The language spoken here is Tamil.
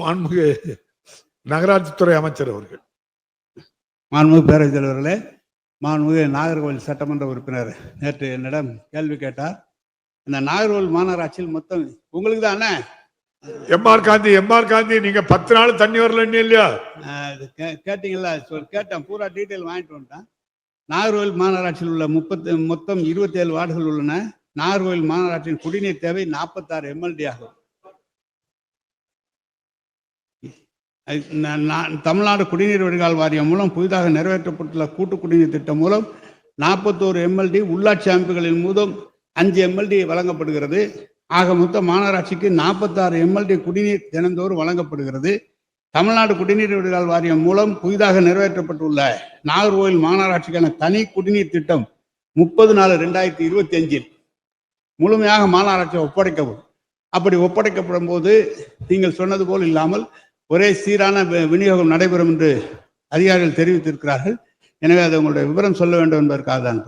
மாண்புமிகு நகராட்சித்துறை அமைச்சர் அவர்கள். மாண்புமிகு பேரவைத் தலைவர்களே, மாண்புமிகு நாகர்கோவில் சட்டமன்ற உறுப்பினர் நேற்று என்னிடம் கேள்வி கேட்டார். இந்த நாகர்கோவில் மாநகராட்சியில் மொத்தம் உங்களுக்கு தானே எம்ஆர் காந்தி நீங்க 10 நாள் தண்ணி வரல இல்லையா கேட்டீங்களா? கேட்டேன், பூரா டீட்டெயில் வாங்கிட்டு வந்துட்டேன். நாகர்கோவில் மாநகராட்சியில் உள்ள மொத்தம் 27 வார்டுகள் உள்ளன. நாகர்கோவில் மாநகராட்சியின் குடிநீர் தேவை 46 MLD ஆகும். தமிழ்நாடு குடிநீர் வடிகால் வாரியம் மூலம் புதிதாக நிறைவேற்றப்பட்டுள்ள கூட்டு குடிநீர் திட்டம் மூலம் 41 MLD, உள்ளாட்சி அமைப்புகளின் மூலம் 5 MLD வழங்கப்படுகிறது. ஆக மொத்தம் மாநகராட்சிக்கு 46 MLD குடிநீர் தினந்தோறும் வழங்கப்படுகிறது. தமிழ்நாடு குடிநீர் வடிகால் வாரியம் மூலம் புதிதாக நிறைவேற்றப்பட்டுள்ள நாகர்கோவில் மாநகராட்சிக்கான தனி குடிநீர் திட்டம் 30/4/2025 முழுமையாக மாநகராட்சி ஒப்படைக்கப்படும். அப்படி ஒப்படைக்கப்படும் போது நீங்கள் சொன்னது போல் இல்லாமல் ஒரே சீரான விநியோகம் நடைபெறும் என்று அதிகாரிகள் தெரிவித்திருக்கிறார்கள். எனவே அதை உங்களுடைய விவரம் சொல்ல வேண்டும் என்பதற்காக தான்.